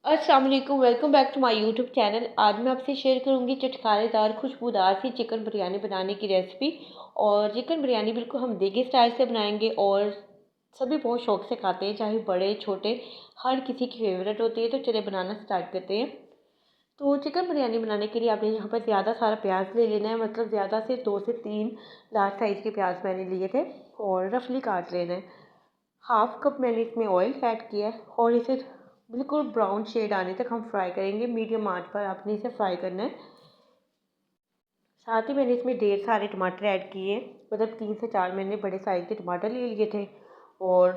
अस्सलाम वालेकुम, welcome back to my YouTube channel. आज मैं आपसे शेयर करूंगी चटखारेदार खुशबूदार सी चिकन बिरयानी बनाने की रेसिपी। और चिकन बिरयानी बिल्कुल हम देगी स्टाइल से बनाएंगे और सभी बहुत शौक से खाते हैं, चाहे बड़े छोटे, हर किसी की फेवरेट होती है। तो चलिए बनाना स्टार्ट करते हैं। तो चिकन बिरयानी बनाने के लिए आपने यहाँ पर ज़्यादा सारा प्याज ले लेना है, मतलब ज़्यादा से 2 से 3 लार्ज साइज़ के प्याज मैंने लिए थे और रफली काट लेना है। हाफ कप मैंने इसमें ऑयल ऐड किया है और इसे बिल्कुल ब्राउन शेड आने तक हम फ्राई करेंगे। मीडियम आंच पर आपने इसे फ्राई करना है। साथ ही मैंने इसमें ढेर सारे टमाटर ऐड किए, मतलब 3 से 4 मैंने बड़े साइज़ के टमाटर ले लिए थे और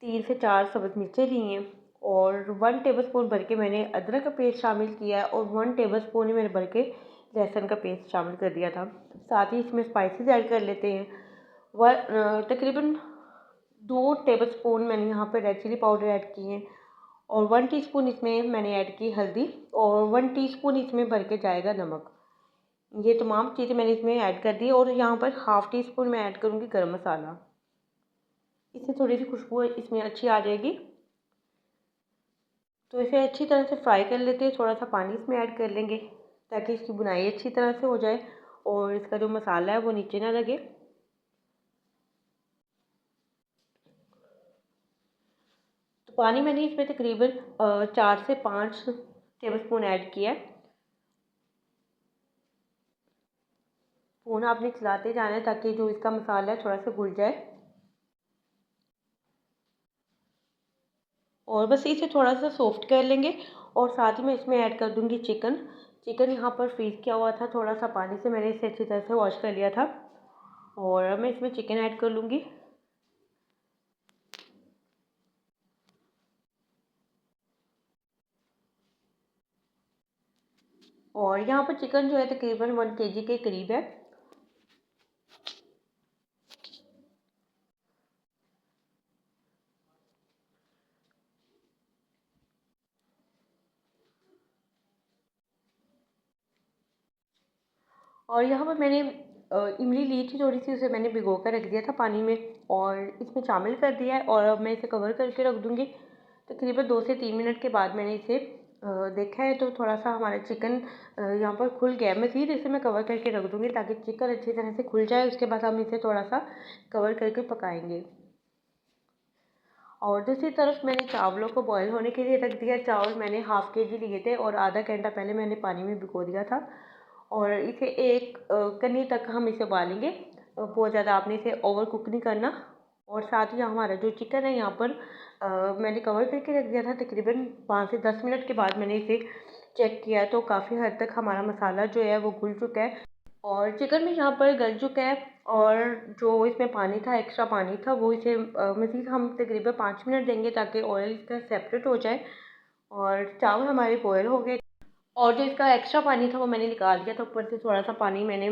3 से 4 सब्ज़ मिर्चें ली हैं और 1 टेबल स्पून भर के मैंने अदरक का पेस्ट शामिल किया है और 1 टेबल स्पून ही मैंने भर के लहसुन का पेस्ट शामिल कर दिया था। साथ ही इसमें स्पाइसेस ऐड कर लेते हैं। तकरीबन 2 टेबल स्पून मैंने यहाँ पर रेड चिली पाउडर ऐड किए हैं और 1 टीस्पून इसमें मैंने ऐड की हल्दी और 1 टीस्पून इसमें भर के जाएगा नमक। ये तमाम चीज़ें मैंने इसमें ऐड कर दी और यहाँ पर हाफ़ टी स्पून मैं ऐड करूँगी गरम मसाला। इससे थोड़ी सी खुशबू इसमें अच्छी आ जाएगी। तो इसे अच्छी तरह से फ्राई कर लेते हैं। थोड़ा सा पानी इसमें ऐड कर लेंगे ताकि इसकी बुनाई अच्छी तरह से हो जाए और इसका जो मसाला है वो नीचे ना लगे। तो पानी मैंने इसमें तकरीबन 4 से 5 टेबल स्पून ऐड किया है। फ़ोन आपने चलाते जाना है ताकि जो इसका मसाला है थोड़ा सा घुल जाए। और बस इसे थोड़ा सा सॉफ्ट कर लेंगे और साथ ही मैं इसमें ऐड कर दूंगी चिकन। चिकन यहाँ पर फ्रीज़ किया हुआ था, थोड़ा सा पानी से मैंने इसे अच्छी तरह से वॉश कर लिया था और अब मैं इसमें चिकन ऐड कर लूँगी। और यहाँ पर चिकन जो है तकरीबन 1 kg के करीब है। और यहाँ पर मैंने इमली ली थी थोड़ी सी, उसे मैंने भिगो कर रख दिया था पानी में और इसमें शामिल कर दिया है और अब मैं इसे कवर करके रख दूँगी। तकरीबन 2 से 3 मिनट के बाद मैंने इसे देखा है तो थोड़ा सा हमारा चिकन यहाँ पर खुल गया है। मज़ीद इसे मैं कवर करके रख दूँगी ताकि चिकन अच्छी तरह से खुल जाए। उसके बाद हम इसे थोड़ा सा कवर करके पकाएंगे। और दूसरी तरफ मैंने चावलों को बॉयल होने के लिए रख दिया। चावल मैंने हाफ़ kg लिए थे और आधा घंटा पहले मैंने पानी में भिगो दिया था और इसे एक कनी तक हम इसे उबालेंगे। बहुत ज़्यादा आपने इसे ओवर कुक नहीं करना। और साथ ही हमारा जो चिकन है यहाँ पर मैंने कवर करके रख दिया था। तकरीबन 5 से 10 मिनट के बाद मैंने इसे चेक किया तो काफ़ी हद तक हमारा मसाला जो है वो घुल चुका है और चिकन भी यहाँ पर गल चुका है। और जो इसमें पानी था, एक्स्ट्रा पानी था, वो इसे मज़ीद हम तकरीबन 5 मिनट देंगे ताकि ऑयल इसका सेपरेट हो जाए। और चावल हमारे बॉयल हो गए और जो इसका एक्स्ट्रा पानी था वो मैंने निकाल दिया था। ऊपर से थोड़ा सा पानी मैंने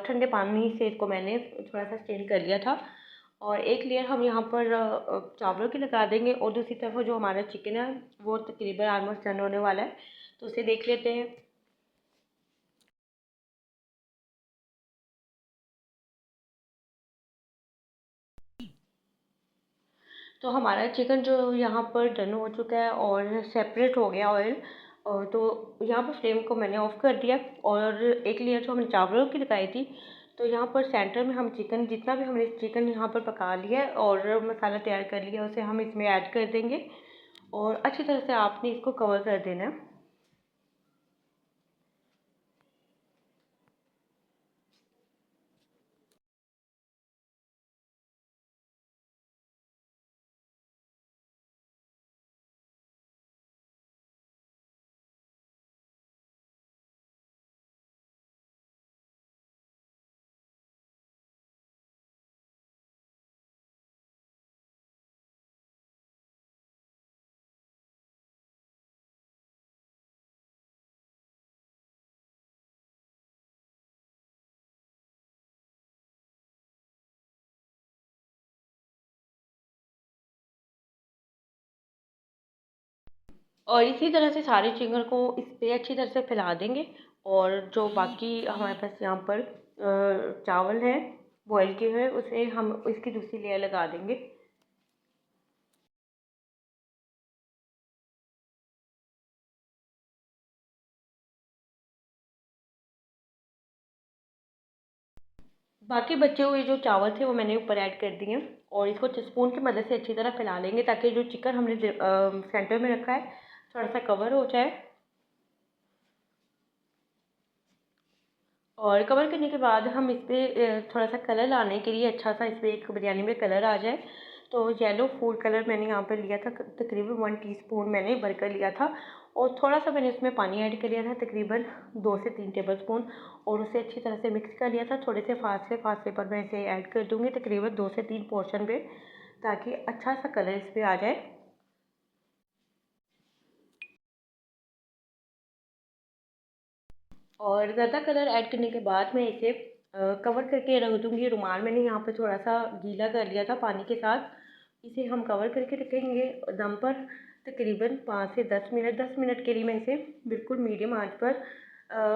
ठंडे पानी से इसको मैंने थोड़ा सा स्टेन कर लिया था। और एक लेयर हम यहाँ पर चावलों की लगा देंगे और दूसरी तरफ जो हमारा चिकन है वो तकरीबन ऑलमोस्ट डन होने वाला है। तो उसे देख लेते हैं। तो हमारा चिकन जो यहाँ पर डन हो चुका है और सेपरेट हो गया ऑयल। तो यहाँ पर फ्लेम को मैंने ऑफ़ कर दिया और एक लेयर जो हमने चावलों की लगाई थी तो यहाँ पर सेंटर में हम चिकन, जितना भी हमने चिकन यहाँ पर पका लिया है और मसाला तैयार कर लिया, उसे हम इसमें ऐड कर देंगे और अच्छी तरह से आपने इसको कवर कर देना है। और इसी तरह से सारे चिकन को इस पे अच्छी तरह से फैला देंगे। और जो बाकी हमारे पास यहाँ पर चावल है बॉयल किए हुए, उसे हम इसकी दूसरी लेयर लगा देंगे। बाकी बचे हुए जो चावल थे वो मैंने ऊपर ऐड कर दिए और इसको स्पून की मदद से अच्छी तरह फैला लेंगे ताकि जो चिकन हमने सेंटर में रखा है थोड़ा सा कवर हो जाए। और कवर करने के बाद हम इस पर थोड़ा सा कलर लाने के लिए अच्छा सा इस पर एक बिरयानी में कलर आ जाए तो येलो फूड कलर मैंने यहाँ पर लिया था, तकरीबन 1 टीस्पून मैंने भरकर लिया था और थोड़ा सा मैंने इसमें पानी ऐड कर लिया था, तकरीबन 2 से 3 टेबलस्पून, और उसे अच्छी तरह से मिक्स कर लिया था। थोड़े से फासले फासले पर मैं इसे ऐड कर दूँगी तकरीबन 2 से 3 पोर्शन पे, ताकि अच्छा सा कलर इस पर आ जाए। और ज़्यादा कलर ऐड करने के बाद मैं इसे कवर करके रख दूँगी। रुमाल मैंने यहाँ पे थोड़ा सा गीला कर लिया था पानी के साथ। इसे हम कवर करके रखेंगे दम पर तकरीबन 5 से 10 मिनट। 10 मिनट के लिए मैं इसे बिल्कुल मीडियम आंच पर,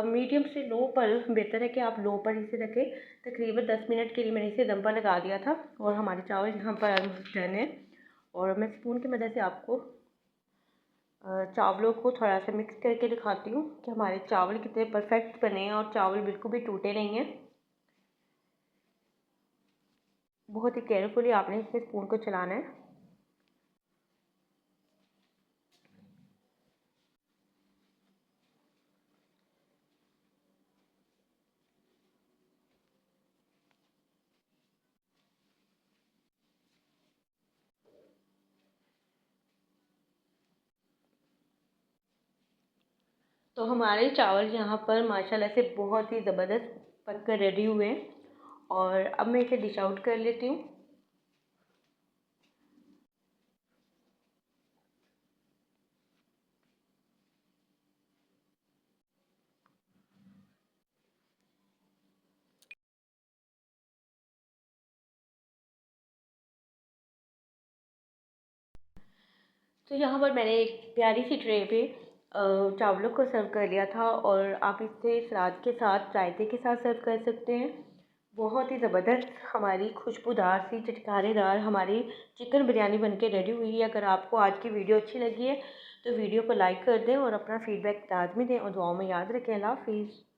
मीडियम से लो पर, बेहतर है कि आप लो पर इसे रखें। तकरीबन 10 मिनट के लिए मैंने इसे दम पर लगा दिया था और हमारे चावल यहाँ पर ऑलमोस्ट डन है। और मैं स्पून की मदद से आपको चावलों को थोड़ा सा मिक्स करके दिखाती हूँ कि हमारे चावल कितने परफेक्ट बने हैं और चावल बिल्कुल भी टूटे नहीं हैं। बहुत ही केयरफुली आपने इसमें स्पून को चलाना है। तो हमारे चावल यहाँ पर माशाल्लाह से बहुत ही ज़बरदस्त पक कर रेडी हुए हैं और अब मैं इसे डिश आउट कर लेती हूँ। तो यहाँ पर मैंने एक प्यारी सी ट्रे पे चावलों को सर्व कर लिया था और आप इसे सलाद के साथ, रायते के साथ सर्व कर सकते हैं। बहुत ही ज़बरदस्त हमारी खुशबूदार सी चटकारेदार हमारी चिकन बिरयानी बनके रेडी हुई है। अगर आपको आज की वीडियो अच्छी लगी है तो वीडियो को लाइक कर दें और अपना फीडबैक लाजमी दें और दुआओं में याद रखें। अल्लाह हाफिज़।